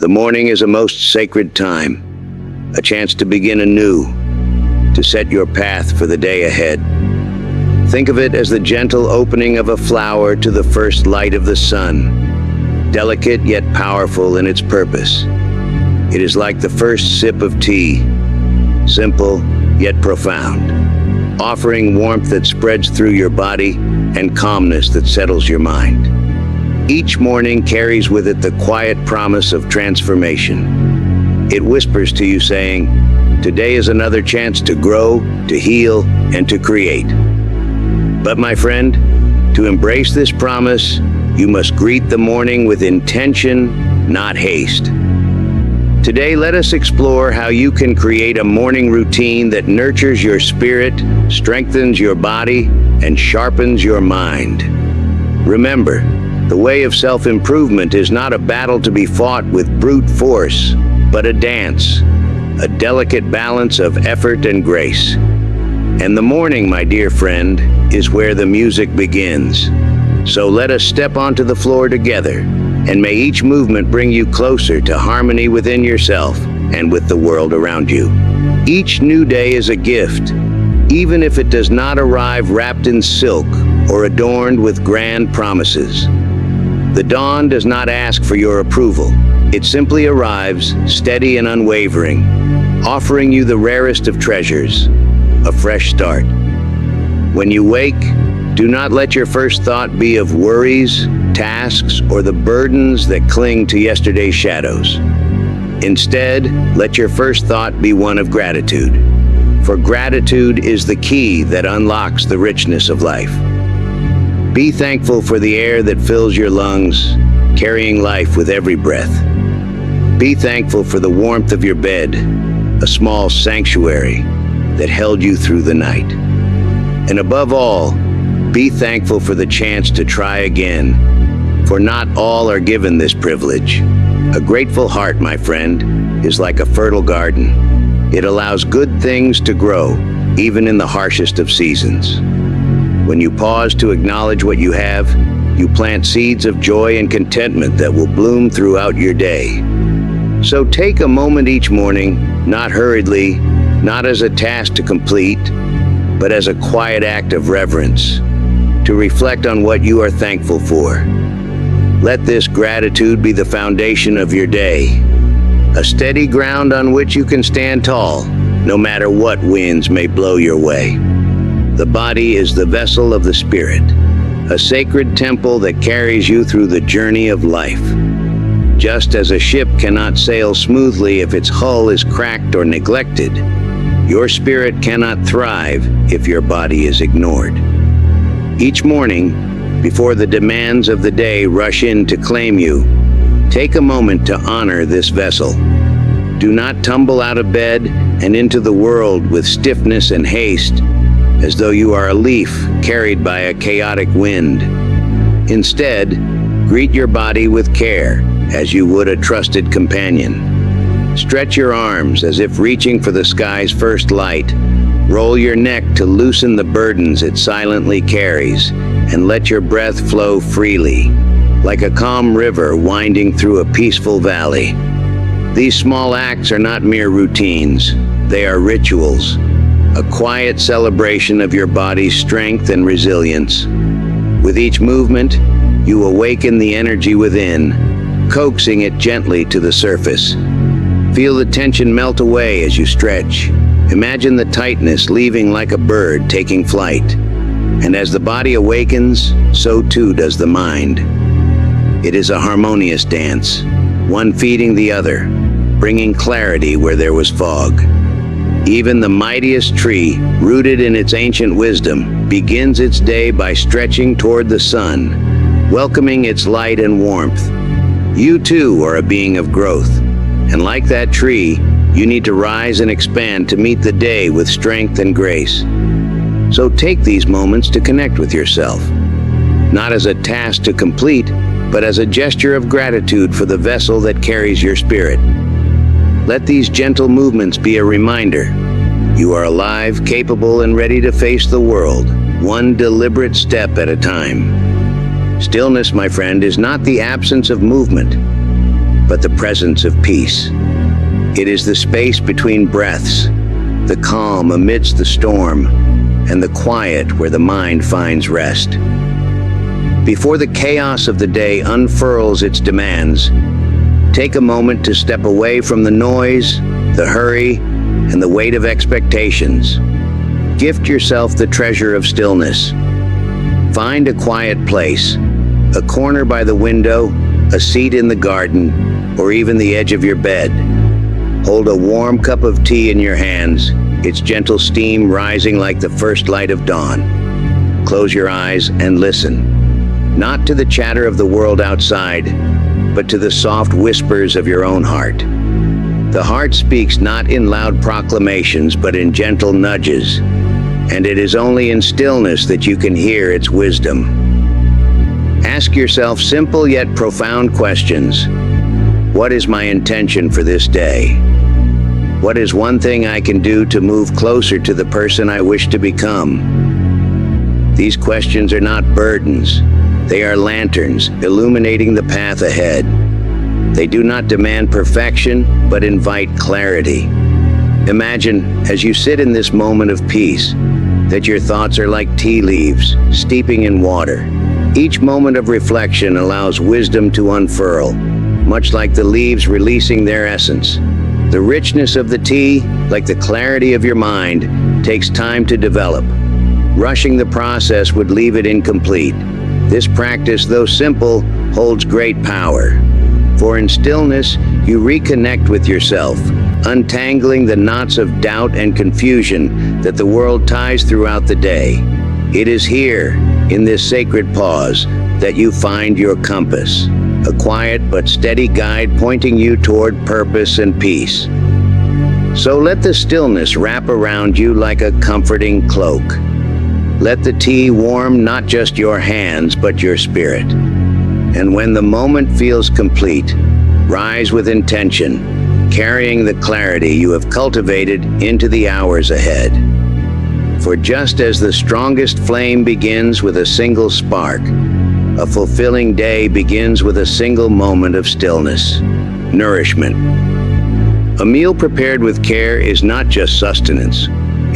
The morning is a most sacred time, a chance to begin anew, to set your path for the day ahead. Think of it as the gentle opening of a flower to the first light of the sun, delicate yet powerful in its purpose. It is like the first sip of tea, simple yet profound, offering warmth that spreads through your body and calmness that settles your mind. Each morning carries with it the quiet promise of transformation. It whispers to you saying, "Today is another chance to grow, to heal, and to create." But my friend, to embrace this promise, you must greet the morning with intention, not haste. Today, let us explore how you can create a morning routine that nurtures your spirit, strengthens your body, and sharpens your mind. Remember, the way of self-improvement is not a battle to be fought with brute force, but a dance, a delicate balance of effort and grace. And the morning, my dear friend, is where the music begins. So let us step onto the floor together, and may each movement bring you closer to harmony within yourself and with the world around you. Each new day is a gift, even if it does not arrive wrapped in silk or adorned with grand promises. The dawn does not ask for your approval. It simply arrives, steady and unwavering, offering you the rarest of treasures, a fresh start. When you wake, do not let your first thought be of worries, tasks, or the burdens that cling to yesterday's shadows. Instead, let your first thought be one of gratitude. For gratitude is the key that unlocks the richness of life. Be thankful for the air that fills your lungs, carrying life with every breath. Be thankful for the warmth of your bed, a small sanctuary that held you through the night. And above all, be thankful for the chance to try again, for not all are given this privilege. A grateful heart, my friend, is like a fertile garden. It allows good things to grow, even in the harshest of seasons. When you pause to acknowledge what you have, you plant seeds of joy and contentment that will bloom throughout your day. So take a moment each morning, not hurriedly, not as a task to complete, but as a quiet act of reverence, to reflect on what you are thankful for. Let this gratitude be the foundation of your day, a steady ground on which you can stand tall, no matter what winds may blow your way. The body is the vessel of the spirit, a sacred temple that carries you through the journey of life. Just as a ship cannot sail smoothly if its hull is cracked or neglected, your spirit cannot thrive if your body is ignored. Each morning, before the demands of the day rush in to claim you, take a moment to honor this vessel. Do not tumble out of bed and into the world with stiffness and haste, as though you are a leaf carried by a chaotic wind. Instead, greet your body with care, as you would a trusted companion. Stretch your arms as if reaching for the sky's first light. Roll your neck to loosen the burdens it silently carries, and let your breath flow freely, like a calm river winding through a peaceful valley. These small acts are not mere routines, they are rituals, a quiet celebration of your body's strength and resilience. With each movement, you awaken the energy within, coaxing it gently to the surface. Feel the tension melt away as you stretch. Imagine the tightness leaving like a bird taking flight. And as the body awakens, so too does the mind. It is a harmonious dance, one feeding the other, bringing clarity where there was fog. Even the mightiest tree, rooted in its ancient wisdom, begins its day by stretching toward the sun, welcoming its light and warmth. You too are a being of growth, and like that tree, you need to rise and expand to meet the day with strength and grace. So take these moments to connect with yourself, not as a task to complete, but as a gesture of gratitude for the vessel that carries your spirit. Let these gentle movements be a reminder. You are alive, capable, and ready to face the world, one deliberate step at a time. Stillness, my friend, is not the absence of movement, but the presence of peace. It is the space between breaths, the calm amidst the storm, and the quiet where the mind finds rest. Before the chaos of the day unfurls its demands, take a moment to step away from the noise, the hurry, and the weight of expectations. Gift yourself the treasure of stillness. Find a quiet place, a corner by the window, a seat in the garden, or even the edge of your bed. Hold a warm cup of tea in your hands, its gentle steam rising like the first light of dawn. Close your eyes and listen, not to the chatter of the world outside, but to the soft whispers of your own heart. The heart speaks not in loud proclamations, but in gentle nudges, and it is only in stillness that you can hear its wisdom. Ask yourself simple yet profound questions. What is my intention for this day? What is one thing I can do to move closer to the person I wish to become? These questions are not burdens. They are lanterns illuminating the path ahead. They do not demand perfection, but invite clarity. Imagine, as you sit in this moment of peace, that your thoughts are like tea leaves, steeping in water. Each moment of reflection allows wisdom to unfurl, much like the leaves releasing their essence. The richness of the tea, like the clarity of your mind, takes time to develop. Rushing the process would leave it incomplete. This practice, though simple, holds great power. For in stillness, you reconnect with yourself, untangling the knots of doubt and confusion that the world ties throughout the day. It is here, in this sacred pause, that you find your compass, a quiet but steady guide pointing you toward purpose and peace. So let the stillness wrap around you like a comforting cloak. Let the tea warm not just your hands, but your spirit. And when the moment feels complete, rise with intention, carrying the clarity you have cultivated into the hours ahead. For just as the strongest flame begins with a single spark, a fulfilling day begins with a single moment of stillness. Nourishment. A meal prepared with care is not just sustenance.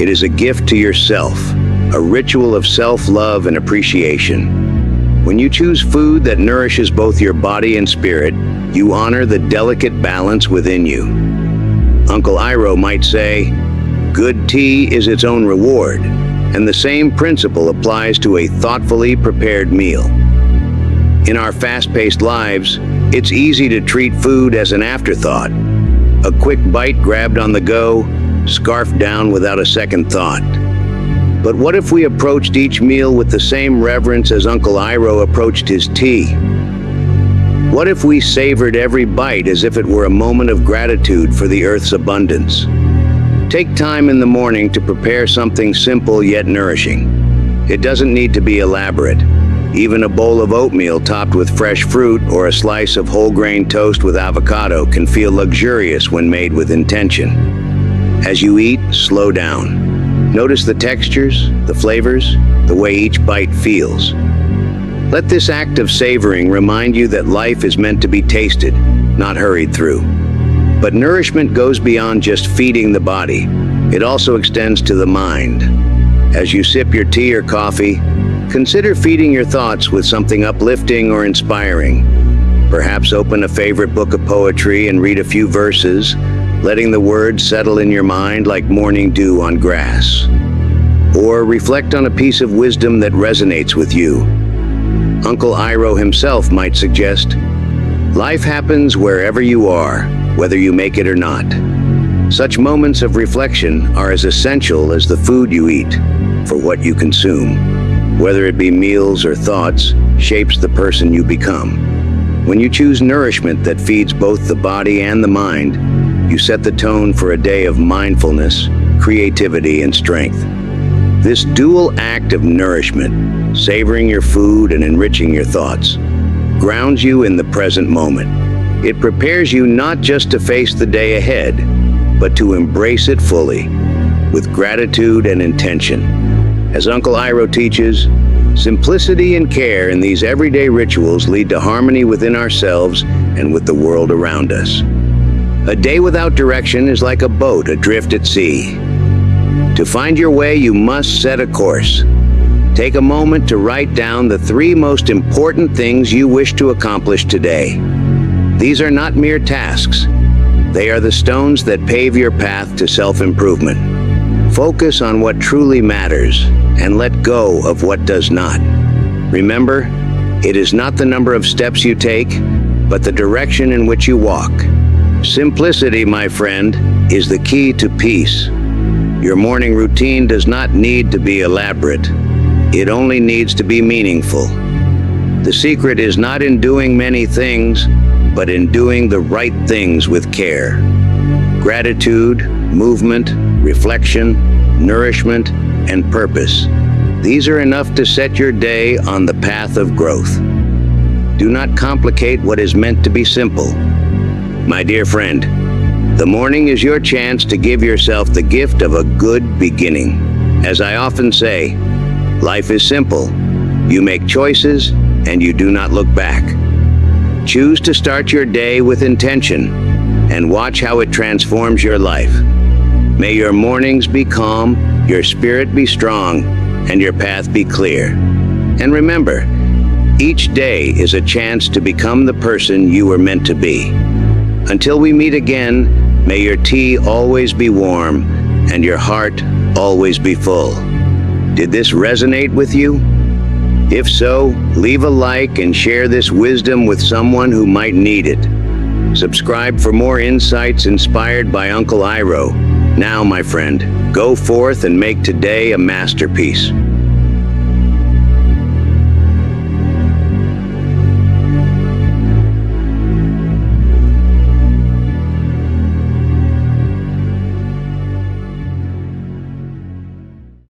It is a gift to yourself, a ritual of self-love and appreciation. When you choose food that nourishes both your body and spirit, you honor the delicate balance within you. Uncle Iroh might say, good tea is its own reward, and the same principle applies to a thoughtfully prepared meal. In our fast-paced lives, it's easy to treat food as an afterthought. A quick bite grabbed on the go, scarfed down without a second thought. But what if we approached each meal with the same reverence as Uncle Iroh approached his tea? What if we savored every bite as if it were a moment of gratitude for the earth's abundance? Take time in the morning to prepare something simple yet nourishing. It doesn't need to be elaborate. Even a bowl of oatmeal topped with fresh fruit or a slice of whole grain toast with avocado can feel luxurious when made with intention. As you eat, slow down. Notice the textures, the flavors, the way each bite feels. Let this act of savoring remind you that life is meant to be tasted, not hurried through. But nourishment goes beyond just feeding the body. It also extends to the mind. As you sip your tea or coffee, consider feeding your thoughts with something uplifting or inspiring. Perhaps open a favorite book of poetry and read a few verses, letting the words settle in your mind like morning dew on grass. Or reflect on a piece of wisdom that resonates with you. Uncle Iroh himself might suggest, life happens wherever you are, whether you make it or not. Such moments of reflection are as essential as the food you eat, for what you consume, whether it be meals or thoughts, shapes the person you become. When you choose nourishment that feeds both the body and the mind, you set the tone for a day of mindfulness, creativity, and strength. This dual act of nourishment, savoring your food and enriching your thoughts, grounds you in the present moment. It prepares you not just to face the day ahead, but to embrace it fully, with gratitude and intention. As Uncle Iroh teaches, Simplicity and care in these everyday rituals lead to harmony within ourselves and with the world around us. A day without direction is like a boat adrift at sea. To find your way, you must set a course. Take a moment to write down the 3 most important things you wish to accomplish today. These are not mere tasks. They are the stones that pave your path to self-improvement. Focus on what truly matters and let go of what does not. Remember, it is not the number of steps you take, but the direction in which you walk. Simplicity, my friend, is the key to peace. Your morning routine does not need to be elaborate. It only needs to be meaningful. The secret is not in doing many things, but in doing the right things with care. Gratitude, movement, reflection, nourishment, and purpose. These are enough to set your day on the path of growth. Do not complicate what is meant to be simple. My dear friend, the morning is your chance to give yourself the gift of a good beginning. As I often say, life is simple. You make choices and you do not look back. Choose to start your day with intention and watch how it transforms your life. May your mornings be calm, your spirit be strong, and your path be clear. And remember, each day is a chance to become the person you were meant to be. Until we meet again, may your tea always be warm and your heart always be full. Did this resonate with you? If so, leave a like and share this wisdom with someone who might need it. Subscribe for more insights inspired by Uncle Iroh. Now, my friend, go forth and make today a masterpiece.